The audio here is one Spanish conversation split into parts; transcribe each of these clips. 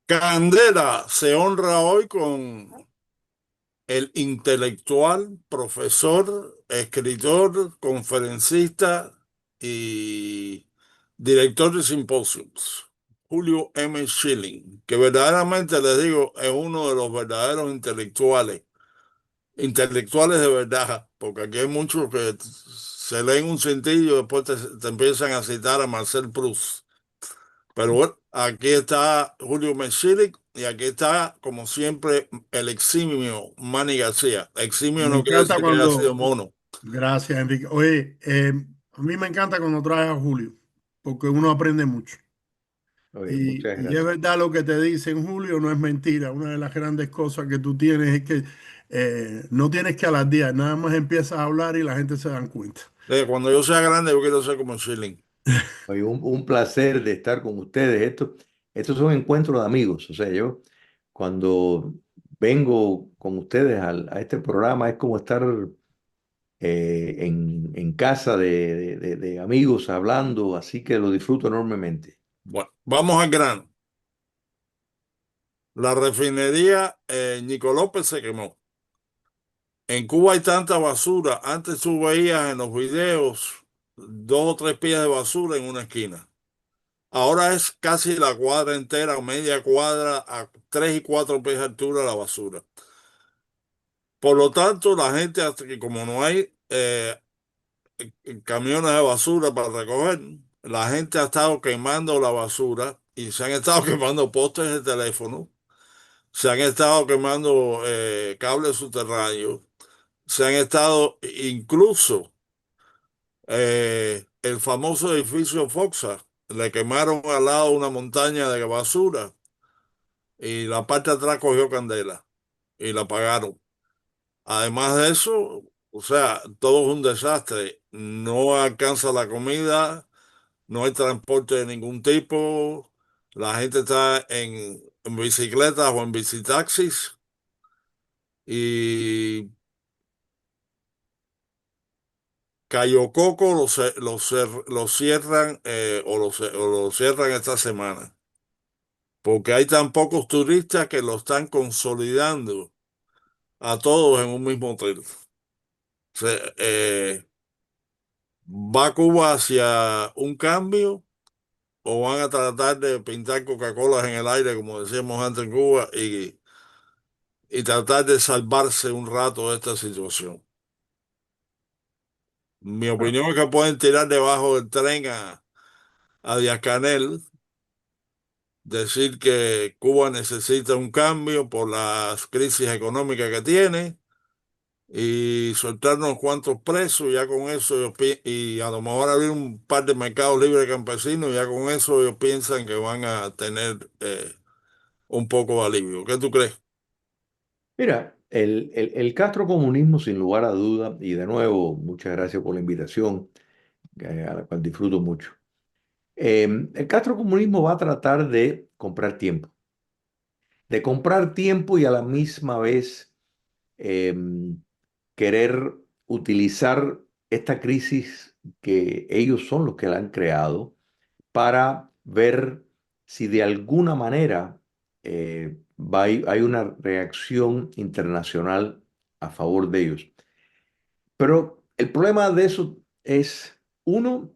Candela se honra hoy con el intelectual, profesor, escritor, conferencista y director de simposios, Julio M. Schilling, que verdaderamente les digo es uno de los verdaderos intelectuales de verdad, porque aquí hay muchos que se leen un cintillo y después te empiezan a citar a Marcel Proust. Pero bueno, aquí está Julio Mechilic y aquí está, como siempre, el eximio Manny García. Eximio Me no quiere encanta decir que haya sido cuando, mono. gracias Enrique. Oye, a mí me encanta cuando traes a Julio, porque uno aprende mucho. Oye, Y, muchas y es gracias. verdad lo que te dicen, Julio, no es mentira. Una de las grandes cosas que tú tienes es que no tienes que alardear, nada más empiezas a hablar y la gente se dan cuenta. Cuando yo sea grande, yo quiero ser como Schilling. Oye, un placer de estar con ustedes. Estos son encuentros de amigos. O sea, yo cuando vengo con ustedes a este programa es como estar en casa de amigos hablando, así que lo disfruto enormemente. Bueno, vamos al grano. La refinería Nico López se quemó. En Cuba hay tanta basura. Antes tú veías en los videos 2 o 3 pies de basura en una esquina. Ahora es casi la cuadra entera, media cuadra, a 3 y 4 pies de altura la basura. Por lo tanto, la gente, hasta que como no hay camiones de basura para recoger, la gente ha estado quemando la basura y se han estado quemando postes de teléfono, se han estado quemando cables subterráneos, se han estado incluso el famoso edificio Foxa, le quemaron al lado una montaña de basura y la parte de atrás cogió candela y la apagaron. Además de eso, o sea, todo es un desastre. No alcanza la comida, no hay transporte de ningún tipo, la gente está en bicicletas o en bicitaxis y Cayo Coco lo cierran o lo cierran esta semana, porque hay tan pocos turistas que lo están consolidando a todos en un mismo hotel. ¿Va Cuba hacia un cambio o van a tratar de pintar Coca-Cola en el aire, como decíamos antes en Cuba, y tratar de salvarse un rato de esta situación? Mi opinión es que pueden tirar debajo del tren a Díaz-Canel, decir que Cuba necesita un cambio por las crisis económicas que tiene y soltarnos cuantos presos, ya con eso y a lo mejor abrir un par de mercados libres campesinos, ya con eso ellos piensan que van a tener un poco de alivio. ¿Qué tú crees? Mira, el castrocomunismo, sin lugar a duda, y de nuevo, muchas gracias por la invitación, a la cual disfruto mucho. El castrocomunismo va a tratar de comprar tiempo y a la misma vez querer utilizar esta crisis que ellos son los que la han creado para ver si de alguna manera hay una reacción internacional a favor de ellos. Pero el problema de eso es, uno,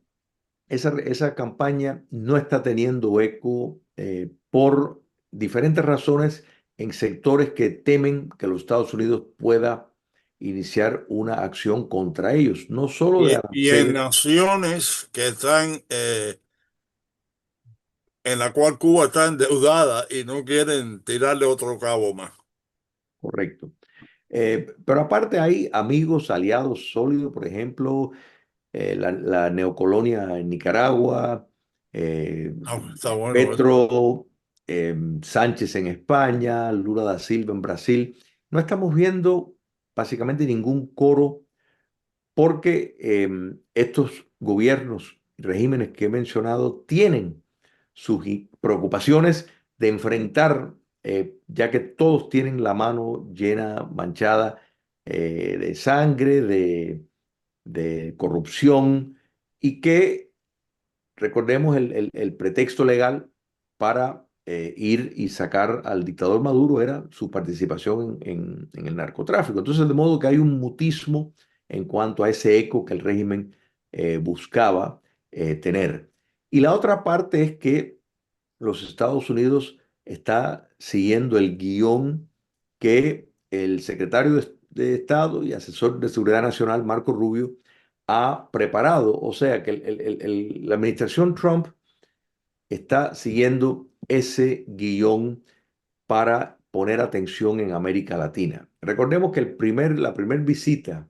esa campaña no está teniendo eco por diferentes razones en sectores que temen que los Estados Unidos pueda iniciar una acción contra ellos, no solo de Y en aranceles, naciones que están, en la cual Cuba está endeudada y no quieren tirarle otro cabo más. correcto. Pero aparte hay amigos, aliados sólidos, por ejemplo, la neocolonia en Nicaragua, eh, Ah, está bueno eso. Petro, Sánchez en España, Lula da Silva en Brasil. No estamos viendo básicamente ningún coro porque estos gobiernos, regímenes que he mencionado, tienen sus preocupaciones de enfrentar, ya que todos tienen la mano llena, manchada de sangre, de corrupción, y que recordemos el pretexto legal para ir y sacar al dictador Maduro era su participación en el narcotráfico. Entonces, de modo que hay un mutismo en cuanto a ese eco que el régimen buscaba tener. Y la otra parte es que los Estados Unidos está siguiendo el guión que el secretario de Estado y asesor de Seguridad Nacional, Marco Rubio, ha preparado. O sea que la administración Trump está siguiendo ese guión para poner atención en América Latina. Recordemos que la primera visita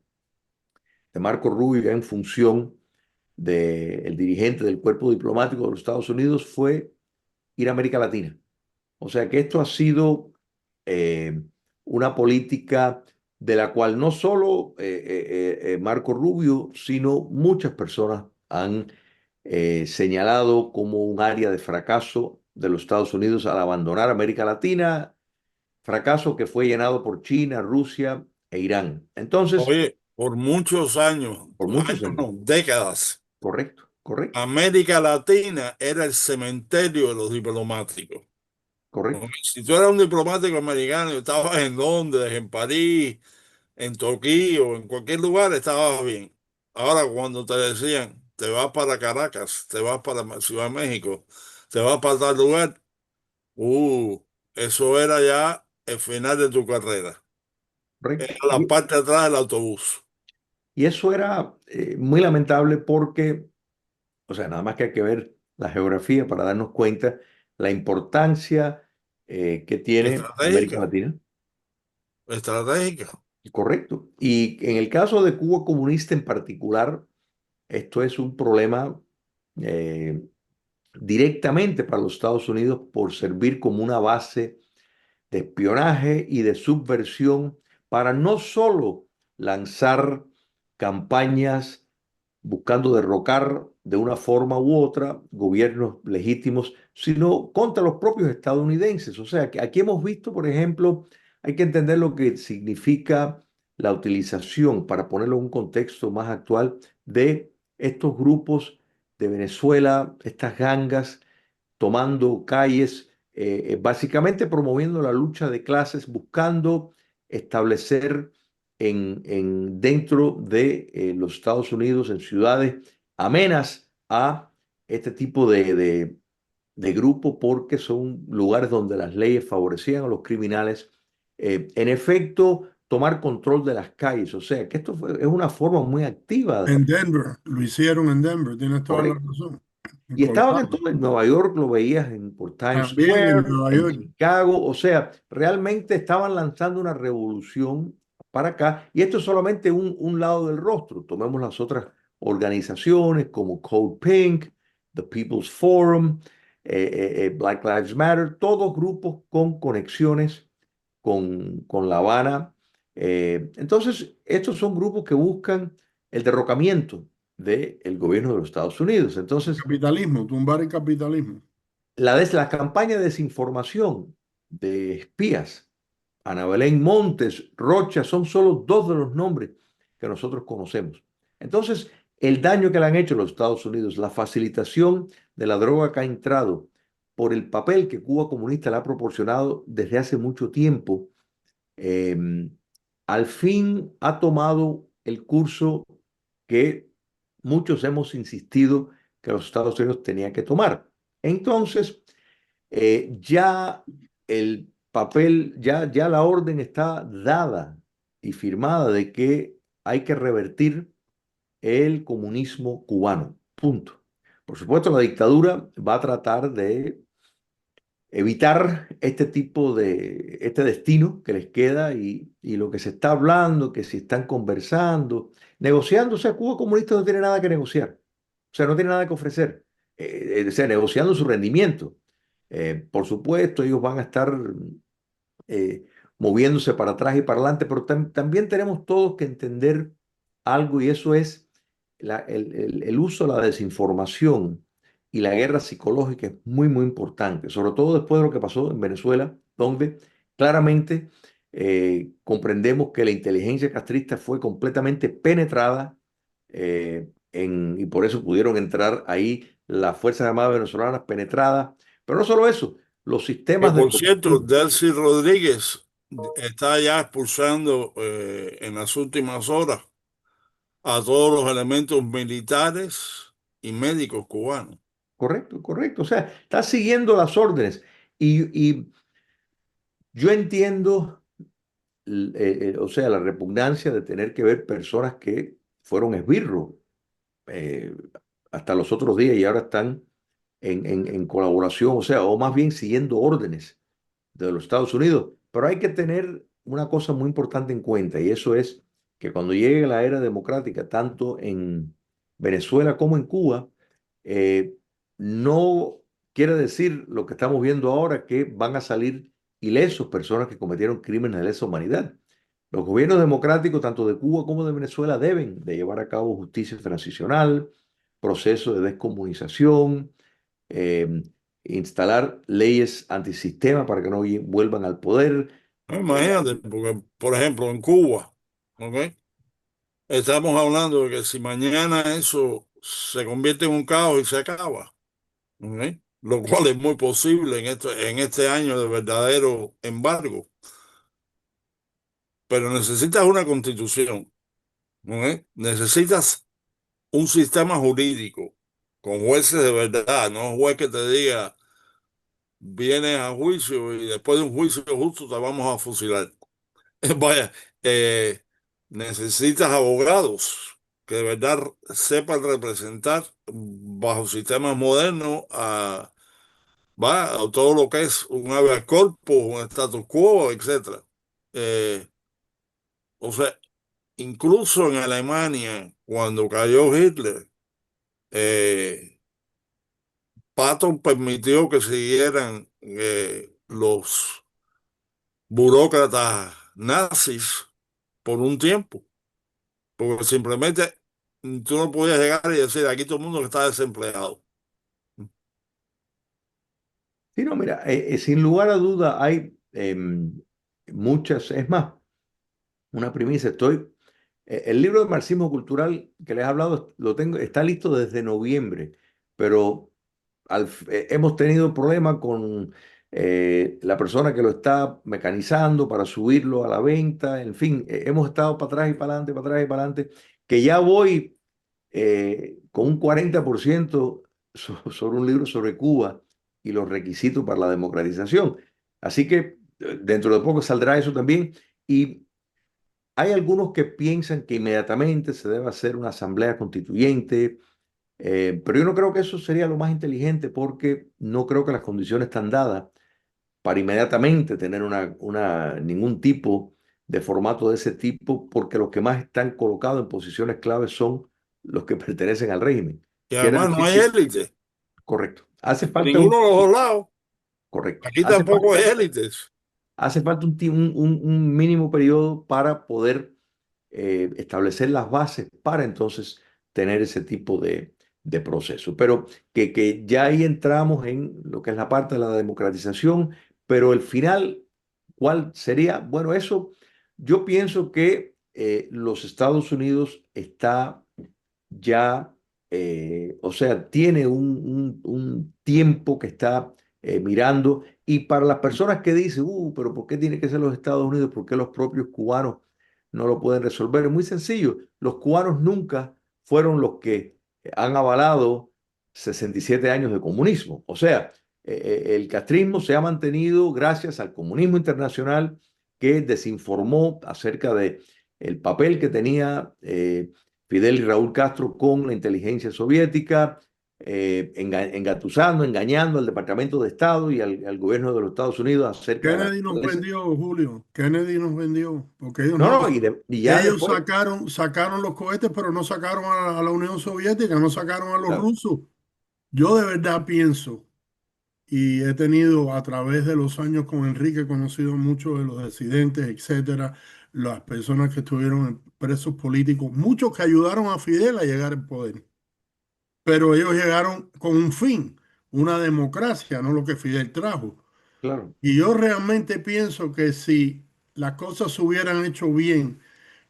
de Marco Rubio en función del dirigente del cuerpo diplomático de los Estados Unidos fue ir a América Latina. O sea que esto ha sido eh, una política de la cual no solo Marco Rubio, sino muchas personas han señalado como un área de fracaso de los Estados Unidos al abandonar América Latina, fracaso que fue llenado por China, Rusia e Irán. Entonces, Oye, por muchos años, por muchos años años, no, décadas, correcto, correcto, América Latina era el cementerio de los diplomáticos. correcto, Porque si tú eras un diplomático americano y estabas en Londres, en París, en Tokio, en cualquier lugar, estabas bien. Ahora, cuando te decían, te vas para Caracas, te vas para Ciudad de México, te vas para tal lugar, uh, eso era ya el final de tu carrera. Era correcto. la parte de atrás del autobús. Y eso era muy lamentable porque, o sea, nada más que hay que ver la geografía para darnos cuenta la importancia que tiene América Estratégica, Latina. estratégica. Correcto. Y en el caso de Cuba comunista en particular, esto es un problema eh, directamente para los Estados Unidos por servir como una base de espionaje y de subversión para no solo lanzar campañas buscando derrocar de una forma u otra gobiernos legítimos, sino contra los propios estadounidenses. O sea, que aquí hemos visto, por ejemplo, hay que entender lo que significa la utilización, para ponerlo en un contexto más actual, de estos grupos de Venezuela, estas gangas tomando calles, básicamente promoviendo la lucha de clases, buscando establecer dentro de los Estados Unidos, en ciudades amenas a este tipo de grupo, porque son lugares donde las leyes favorecían a los criminales. En efecto, tomar control de las calles. O sea, que es una forma muy activa. En Denver, lo hicieron en Denver, tienes toda la Correcto. razón. En Y estaban en Colorado, todo, en Nueva York lo veías por Times también en Square, Nueva en York. Chicago, o sea, realmente estaban lanzando una revolución para acá. Y esto es solamente un lado del rostro. Tomemos las otras organizaciones como Code Pink, The People's Forum, Black Lives Matter, todos grupos con conexiones con La Habana. Entonces, estos son grupos que buscan el derrocamiento del gobierno de los Estados Unidos. Entonces, Capitalismo, tumbar el capitalismo. la campaña de desinformación de espías, Ana Belén Montes, Rocha, son solo dos de los nombres que nosotros conocemos. Entonces, el daño que le han hecho los Estados Unidos, la facilitación de la droga que ha entrado por el papel que Cuba comunista le ha proporcionado desde hace mucho tiempo, eh, al fin ha tomado el curso que muchos hemos insistido que los Estados Unidos tenían que tomar. Entonces, ya el papel, ya la orden está dada y firmada de que hay que revertir el comunismo cubano. Punto. Por supuesto, la dictadura va a tratar de evitar este destino que les queda y lo que se está hablando, que si están conversando, negociando. O sea, Cuba comunista no tiene nada que negociar, o sea, no tiene nada que ofrecer. O sea, negociando su rendimiento. Por supuesto, ellos van a estar eh, moviéndose para atrás y para adelante, pero también tenemos todos que entender algo, y eso es el uso de la desinformación y la guerra psicológica es muy, muy importante, sobre todo después de lo que pasó en Venezuela, donde claramente comprendemos que la inteligencia castrista fue completamente penetrada, y por eso pudieron entrar ahí las Fuerzas Armadas venezolanas penetradas. Pero no solo eso, los Que sistemas de por cierto, gobierno. Delcy Rodríguez está ya expulsando en las últimas horas a todos los elementos militares y médicos cubanos. Correcto, correcto. O sea, está siguiendo las órdenes. Y yo entiendo, o sea, la repugnancia de tener que ver personas que fueron esbirros eh, hasta los otros días y ahora están en colaboración, o sea, o más bien siguiendo órdenes de los Estados Unidos. Pero hay que tener una cosa muy importante en cuenta y eso es que cuando llegue la era democrática, tanto en Venezuela como en Cuba, eh, no quiere decir lo que estamos viendo ahora que van a salir ilesos personas que cometieron crímenes de lesa humanidad. Los gobiernos democráticos, tanto de Cuba como de Venezuela, deben de llevar a cabo justicia transicional, proceso de descomunización, eh, instalar leyes antisistema para que no vuelvan al poder. Imagínate, porque, por ejemplo, en Cuba, ¿ok? Estamos hablando de que si mañana eso se convierte en un caos y se acaba, ¿ok? Lo cual es muy posible en este año de verdadero embargo, pero necesitas una constitución, ¿ok? Necesitas un sistema jurídico con jueces de verdad, no un juez que te diga, vienes a juicio y después de un juicio justo te vamos a fusilar. Vaya, eh, necesitas abogados que de verdad sepan representar bajo sistemas modernos a todo lo que es un habeas corpus, un status quo, etcétera. Eh, o sea, incluso en Alemania, cuando cayó Hitler, eh, Patton permitió que siguieran los burócratas nazis por un tiempo. Porque simplemente tú no podías llegar y decir aquí todo el mundo que está desempleado. Sí, no, mira, sin lugar a duda hay muchas, es más, una primicia, el libro de marxismo cultural que les he hablado, lo tengo, está listo desde noviembre, pero hemos tenido problemas con la persona que lo está mecanizando para subirlo a la venta, en fin, hemos estado para atrás y para adelante, para atrás y para adelante, que ya voy con un 40% sobre un libro sobre Cuba y los requisitos para la democratización. Así que dentro de poco saldrá eso también. Y hay algunos que piensan que inmediatamente se debe hacer una asamblea constituyente, pero yo no creo que eso sería lo más inteligente porque no creo que las condiciones están dadas para inmediatamente tener ningún tipo de formato de ese tipo, porque los que más están colocados en posiciones claves son los que pertenecen al régimen. Y Quiere además no decir hay que, élite. correcto, hace Por falta ninguno de los dos lados. correcto, Aquí tampoco hay élites. hace falta un mínimo periodo para poder establecer las bases para entonces tener ese tipo de proceso. Pero que ya ahí entramos en lo que es la parte de la democratización, pero el final, ¿cuál sería? Bueno, eso yo pienso que los Estados Unidos está ya, o sea, tiene un tiempo que está mirando y para las personas que dicen, pero ¿por qué tiene que ser los Estados Unidos? ¿Por qué los propios cubanos no lo pueden resolver? Es muy sencillo, los cubanos nunca fueron los que han avalado 67 años de comunismo. O sea, el castrismo se ha mantenido gracias al comunismo internacional que desinformó acerca de el papel que tenía Fidel y Raúl Castro con la inteligencia soviética, engatusando, engañando al Departamento de Estado y al gobierno de los Estados Unidos acerca de la Kennedy nos naturaleza. vendió, Julio. Kennedy nos vendió, porque ellos No, no, no, y ya ellos después, sacaron los cohetes, pero no sacaron a la Unión Soviética, no sacaron a los claro, rusos. Yo de verdad pienso, y he tenido a través de los años con Enrique, conocido muchos de los disidentes, etcétera, las personas que estuvieron presos políticos, muchos que ayudaron a Fidel a llegar al poder, pero ellos llegaron con un fin, una democracia, no lo que Fidel trajo. claro. Y yo realmente pienso que si las cosas se hubieran hecho bien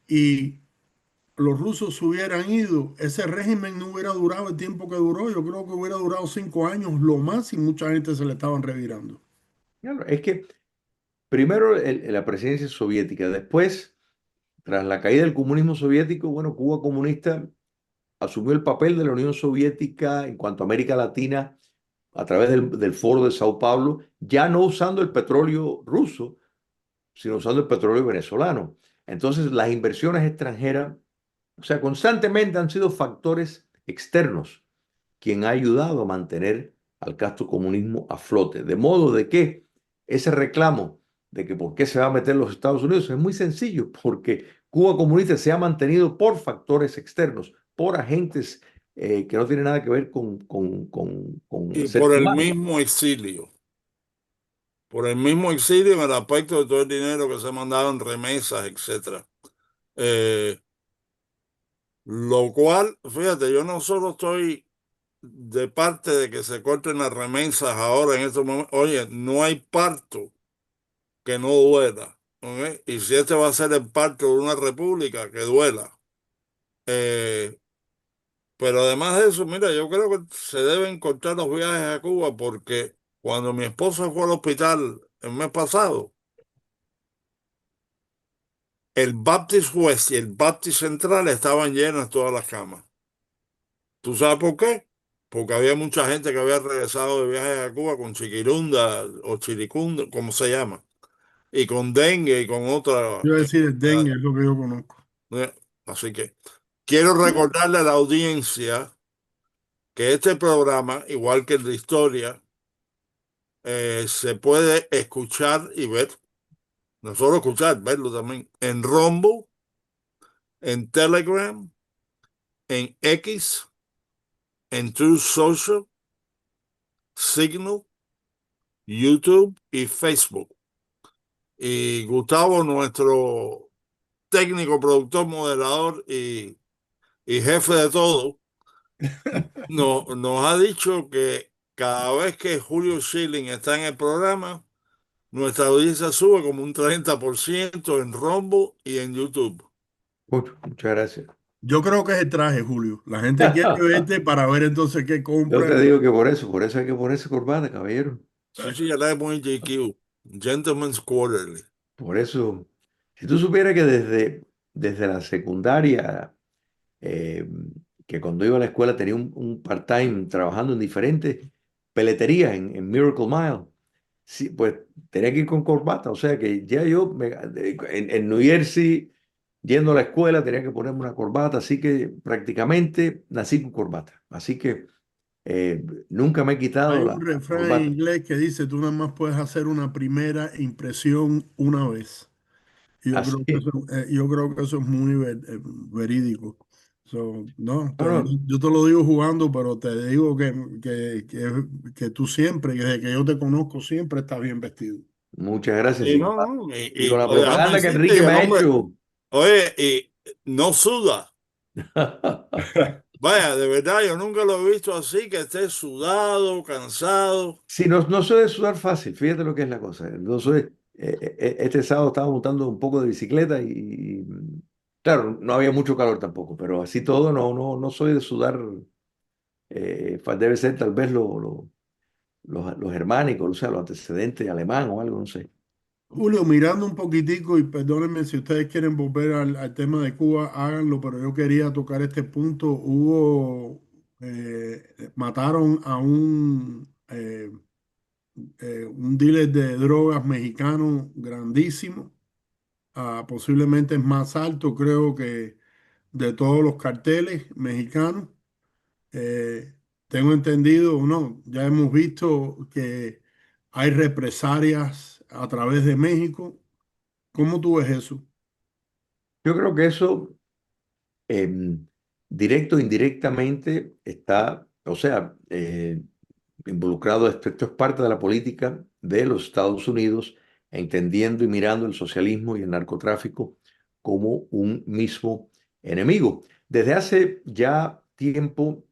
y los rusos se hubieran ido, ese régimen no hubiera durado el tiempo que duró. Yo creo que hubiera durado 5 años lo más y mucha gente se le estaban revirando. Claro, es que primero la presidencia soviética, después, tras la caída del comunismo soviético, bueno, Cuba comunista asumió el papel de la Unión Soviética en cuanto a América Latina a través del Foro de Sao Paulo, ya no usando el petróleo ruso, sino usando el petróleo venezolano. Entonces, las inversiones extranjeras, o sea, constantemente han sido factores externos quien ha ayudado a mantener al casto comunismo a flote. De modo de que ese reclamo de que por qué se va a meter los Estados Unidos es muy sencillo, porque Cuba comunista se ha mantenido por factores externos, por agentes que no tienen nada que ver con Y seres por el humanos. mismo exilio. Por el mismo exilio en el aspecto de todo el dinero que se mandaba en remesas, etcétera. Eh, lo cual, fíjate, yo no solo estoy de parte de que se corten las remesas ahora en estos momentos. Oye, no hay parto que no duela. ¿Ok? Y si este va a ser el parto de una república, que duela. Eh, pero además de eso, mira, yo creo que se deben cortar los viajes a Cuba porque cuando mi esposa fue al hospital el mes pasado, el Baptist West y el Baptist Central estaban llenas todas las camas. ¿Tú sabes por qué? Porque había mucha gente que había regresado de viajes a Cuba con chiquirunda o chiricunda, como se llama, y con dengue y con otra Yo iba a decir el dengue, enfermedad. es lo que yo conozco. Así que quiero recordarle a la audiencia que este programa, igual que el de historia, se puede escuchar y ver, no solo escuchar, verlo también, en Rumble, en Telegram, en X, en Truth Social, Signal, YouTube y Facebook. Y Gustavo, nuestro técnico, productor, moderador y jefe de todo, nos ha dicho que cada vez que Julio Schilling está en el programa, nuestra audiencia sube como un 30% en Rumble y en YouTube. Muchas gracias. Yo creo que es el traje, Julio. La gente quiere verte para ver entonces qué Yo compra. te digo que por eso hay que ponerse corbata, caballero. Sí, sí, ya la muy GQ, Gentleman's Quarterly. Por eso, si tú supieras que desde la secundaria, eh, que cuando iba a la escuela tenía un part-time trabajando en diferentes peleterías en Miracle Mile, sí, pues tenía que ir con corbata. O sea que ya en New Jersey, yendo a la escuela, tenía que ponerme una corbata. Así que prácticamente nací con corbata. Así que nunca me he Hay quitado un la refrán en corbata. inglés que dice, tú nada más puedes hacer una primera impresión una vez. Y Así es. yo creo que eso es muy verídico. So, no, No, no, yo te lo digo jugando, pero te digo que tú siempre, desde que yo te conozco, siempre estás bien vestido. muchas gracias. Y no, no, Y con la oye, déjame propaganda que decirte, y Enrique me el ha hombre, hecho. oye, y no suda. Vaya, de verdad, yo nunca lo he visto así, que esté sudado, cansado. Sí, no, no soy de sudar fácil, fíjate lo que es la cosa. No soy, este sábado estaba montando un poco de bicicleta claro, no había mucho calor tampoco, pero así todo no soy de sudar. Debe ser tal vez los germánicos, o sea, los antecedentes alemán o algo, no sé. Julio, mirando un poquitico, y perdónenme si ustedes quieren volver al tema de Cuba, háganlo, pero yo quería tocar este punto. Mataron a un dealer de drogas mexicano grandísimo, posiblemente es más alto, creo que de todos los carteles mexicanos. Eh, Tengo entendido, no, ya hemos visto que hay represalias a través de México. ¿Cómo tú ves eso? Yo creo que eso, directo o indirectamente, está, o sea, involucrado, esto es parte de la política de los Estados Unidos, entendiendo y mirando el socialismo y el narcotráfico como un mismo enemigo. Desde hace ya tiempo,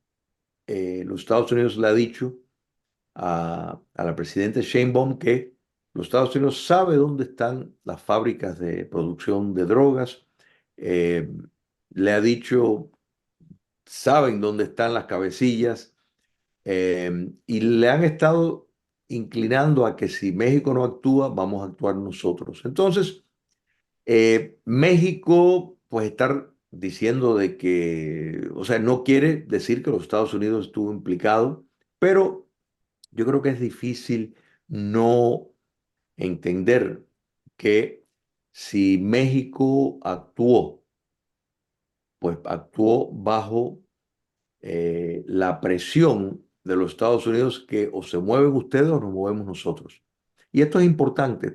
los Estados Unidos le ha dicho a la presidenta Sheinbaum que los Estados Unidos sabe dónde están las fábricas de producción de drogas, eh, le ha dicho, saben dónde están las cabecillas, y le han estado inclinando a que si México no actúa, vamos a actuar nosotros. Entonces, México, pues estar diciendo de que, o sea, no quiere decir que los Estados Unidos estuvo implicado, pero yo creo que es difícil no entender que si México actuó, pues actuó bajo la presión de los Estados Unidos que o se mueven ustedes o nos movemos nosotros. Y esto es importante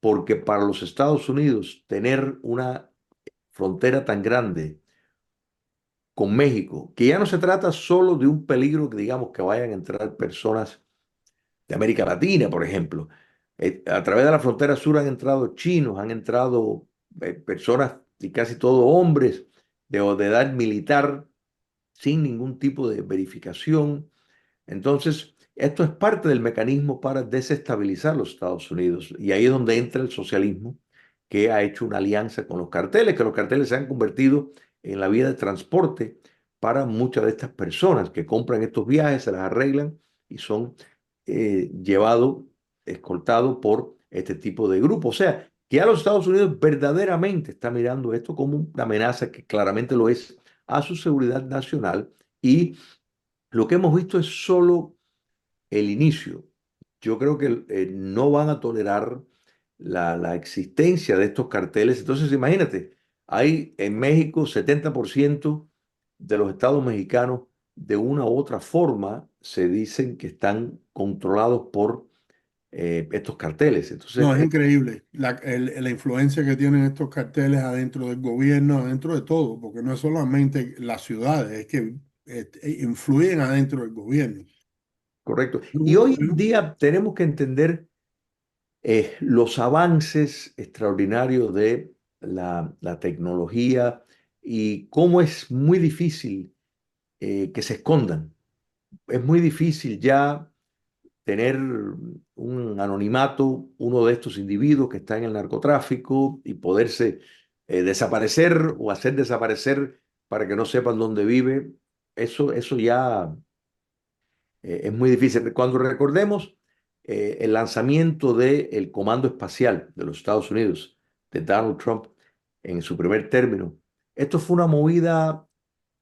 porque para los Estados Unidos tener una frontera tan grande con México, que ya no se trata solo de un peligro que digamos que vayan a entrar personas de América Latina, por ejemplo. A través de la frontera sur han entrado chinos, han entrado personas y casi todos hombres de edad militar sin ningún tipo de verificación. Entonces, esto es parte del mecanismo para desestabilizar los Estados Unidos. Y ahí es donde entra el socialismo, que ha hecho una alianza con los carteles, que los carteles se han convertido en la vía de transporte para muchas de estas personas que compran estos viajes, se las arreglan y son llevados, escoltados por este tipo de grupos. O sea, que ya los Estados Unidos verdaderamente está mirando esto como una amenaza que claramente lo es a su seguridad nacional y lo que hemos visto es solo el inicio. Yo creo que no van a tolerar la existencia de estos carteles. Entonces, imagínate, hay en México 70% de los estados mexicanos de una u otra forma se dicen que están controlados por estos carteles. Entonces, No, es increíble la influencia que tienen estos carteles adentro del gobierno, adentro de todo, porque no es solamente las ciudades, es que influyen adentro del gobierno. correcto. Y Yo- hoy en yo- día tenemos que entender los avances extraordinarios de la tecnología y cómo es muy difícil que se escondan. Es muy difícil ya tener un anonimato, uno de estos individuos que está en el narcotráfico y poderse desaparecer o hacer desaparecer para que no sepan dónde vive. Eso ya es muy difícil. Cuando recordemos el lanzamiento del Comando Espacial de los Estados Unidos, de Donald Trump, en su primer término, esto fue una movida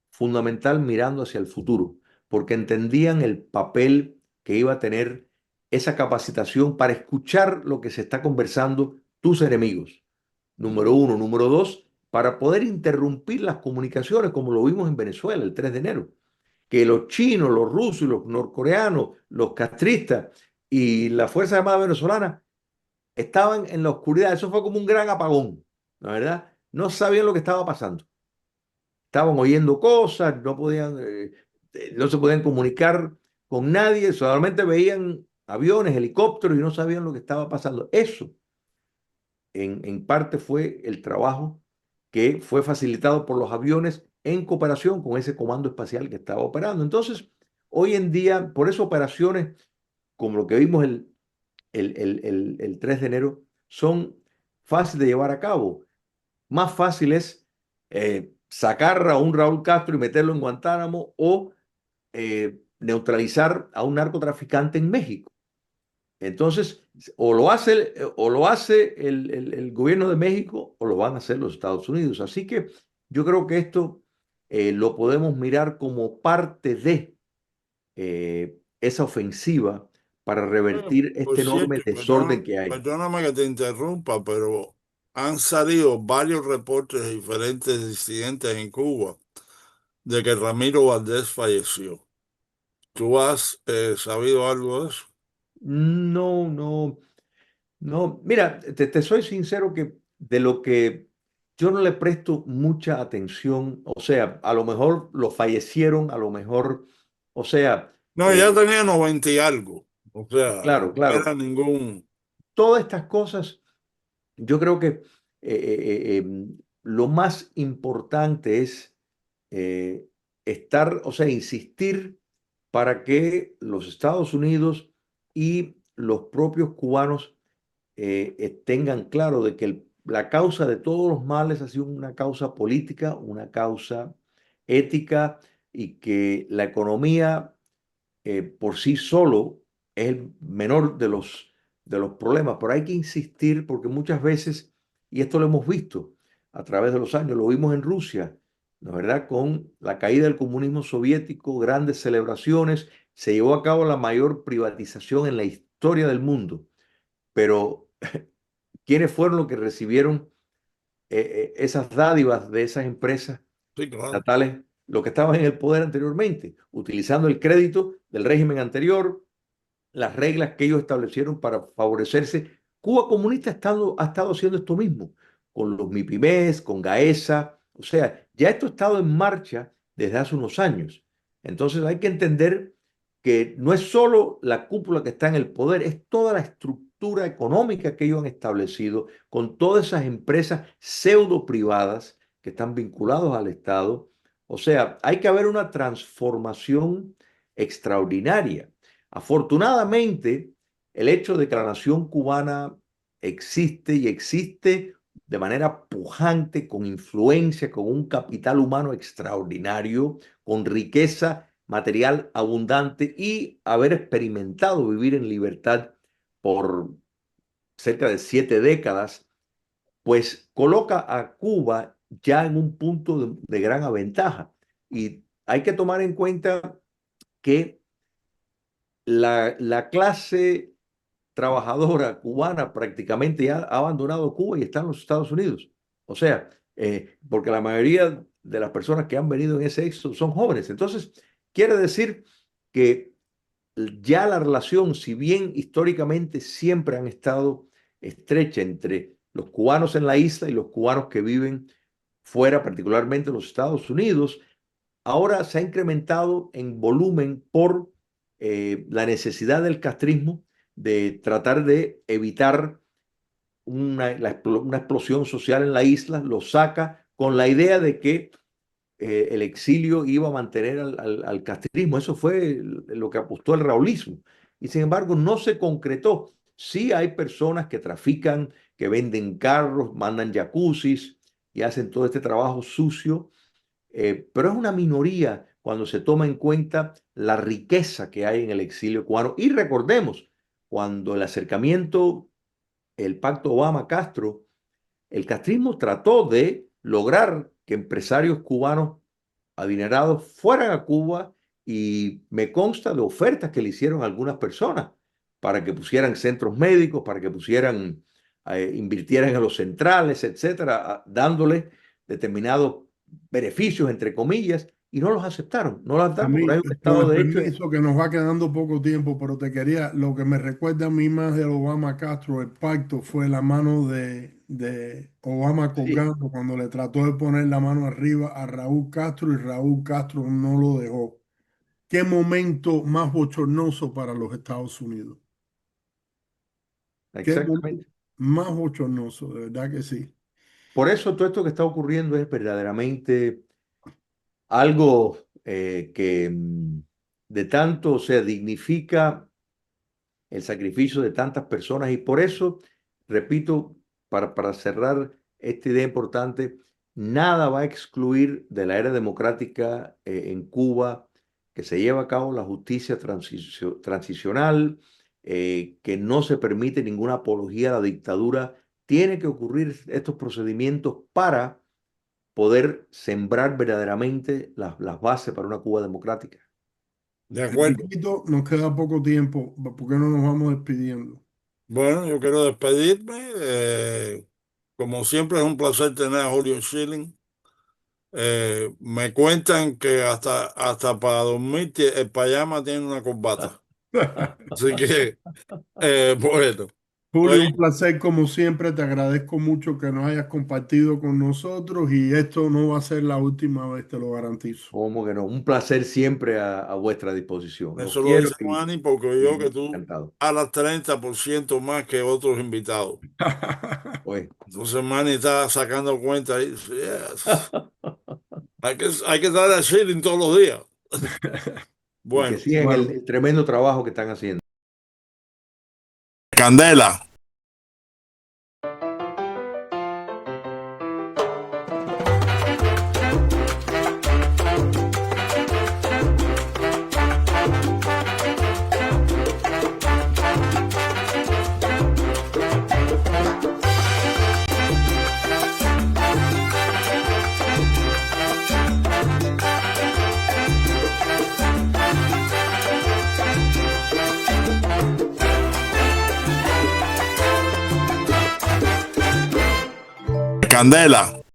fundamental mirando hacia el futuro, porque entendían el papel que iba a tener esa capacitación para escuchar lo que se está conversando tus enemigos. Número uno. Número dos, para poder interrumpir las comunicaciones, como lo vimos en Venezuela el 3 de enero que los chinos, los rusos, los norcoreanos, los castristas y la Fuerza Armada Venezolana estaban en la oscuridad. Eso fue como un gran apagón, ¿la verdad? No sabían lo que estaba pasando. Estaban oyendo cosas, no se podían comunicar con nadie, solamente veían aviones, helicópteros y no sabían lo que estaba pasando. Eso en parte fue el trabajo que fue facilitado por los aviones en cooperación con ese comando espacial que estaba operando. Entonces, hoy en día, por eso operaciones como lo que vimos el 3 de enero son fáciles de llevar a cabo. Más fácil es sacar a un Raúl Castro y meterlo en Guantánamo o neutralizar a un narcotraficante en México. Entonces, o lo hace el gobierno de México o lo van a hacer los Estados Unidos. Así que yo creo que esto lo podemos mirar como parte de esa ofensiva para revertir Por este enorme cierto, desorden que hay. perdóname que te interrumpa, pero han salido varios reportes de diferentes disidentes en Cuba de que Ramiro Valdés falleció. ¿Tú has sabido algo de eso? No, no, no. Mira, te soy sincero que de lo que yo no le presto mucha atención, o sea, a lo mejor lo fallecieron, a lo mejor, o sea, No, ya tenía 90 y algo. O sea, claro, no era claro, ningún... todas estas cosas, yo creo que lo más importante es estar, o sea, insistir para que los Estados Unidos y los propios cubanos tengan claro de que la causa de todos los males ha sido una causa política, una causa ética y que la economía por sí solo es el menor de los problemas, pero hay que insistir porque muchas veces, y esto lo hemos visto a través de los años, lo vimos en Rusia, ¿no es verdad? Con la caída del comunismo soviético, grandes celebraciones, se llevó a cabo la mayor privatización en la historia del mundo, pero ¿quiénes fueron los que recibieron esas dádivas de esas empresas Sí, claro. estatales? Los que estaban en el poder anteriormente, utilizando el crédito del régimen anterior, las reglas que ellos establecieron para favorecerse. Cuba comunista ha estado haciendo esto mismo, con los MIPIMES, con GAESA, o sea, ya esto ha estado en marcha desde hace unos años. Entonces hay que entender que no es solo la cúpula que está en el poder, es toda la estructura económica que ellos han establecido con todas esas empresas pseudo privadas que están vinculados al Estado. O sea, hay que haber una transformación extraordinaria. Afortunadamente, el hecho de que la nación cubana existe y existe de manera pujante, con influencia, con un capital humano extraordinario, con riqueza material abundante y haber experimentado vivir en libertad por cerca de 7 décadas, pues coloca a Cuba ya en un punto de gran ventaja. Y hay que tomar en cuenta que la clase trabajadora cubana prácticamente ya ha abandonado Cuba y está en los Estados Unidos. O sea, porque la mayoría de las personas que han venido en ese éxodo son jóvenes. Entonces, quiere decir que ya la relación, si bien históricamente siempre han estado estrecha entre los cubanos en la isla y los cubanos que viven fuera, particularmente en los Estados Unidos, ahora se ha incrementado en volumen por la necesidad del castrismo de tratar de evitar una explosión social en la isla, lo saca con la idea de que el exilio iba a mantener al castrismo. Eso fue lo que apostó el raúlismo. Y sin embargo, no se concretó. Sí hay personas que trafican, que venden carros, mandan jacuzzis y hacen todo este trabajo sucio, pero es una minoría cuando se toma en cuenta la riqueza que hay en el exilio cubano. Y recordemos, cuando el acercamiento, el pacto Obama-Castro, el castrismo trató de lograr que empresarios cubanos adinerados fueran a Cuba y me consta de ofertas que le hicieron a algunas personas para que pusieran centros médicos, para que pusieran, invirtieran en los centrales, etcétera, dándole determinados beneficios, entre comillas, y no los aceptaron. No los A aceptaron porque mí, hay un con Estado el de Derecho. permiso, que nos va quedando poco tiempo, pero te quería, lo que me recuerda a mí más del Obama-Castro, el pacto, fue la mano de Obama Sí, colgando cuando le trató de poner la mano arriba a Raúl Castro y Raúl Castro no lo dejó. Qué momento más bochornoso para los Estados Unidos. Qué momento exactamente. más bochornoso, de verdad que sí. Por eso todo esto que está ocurriendo es verdaderamente algo que de tanto, o sea, dignifica el sacrificio de tantas personas y por eso, repito, para cerrar esta idea importante, nada va a excluir de la era democrática en Cuba que se lleva a cabo la justicia transicional, que no se permite ninguna apología a la dictadura. Tiene que ocurrir estos procedimientos para poder sembrar verdaderamente las bases para una Cuba democrática. De acuerdo. Enriquito, nos queda poco tiempo, ¿por qué no nos vamos despidiendo? Bueno, yo quiero despedirme. Como siempre, es un placer tener a Julio Schilling. Me cuentan que hasta para dormir el pijama tiene una corbata. Así que, bueno, Julio, oye, un placer como siempre, te agradezco mucho que nos hayas compartido con nosotros y esto no va a ser la última vez, te lo garantizo. Como que no, un placer siempre a vuestra disposición. Los eso lo quiero dice Manny porque y yo que tú encantado. hablas 30% más que otros invitados. Pues, Entonces Manny está sacando cuenta ahí. Yes. Hay que estar a Schilling todos los días. y que Bueno, sigan Bueno, el tremendo trabajo que están haciendo. Candela. candela.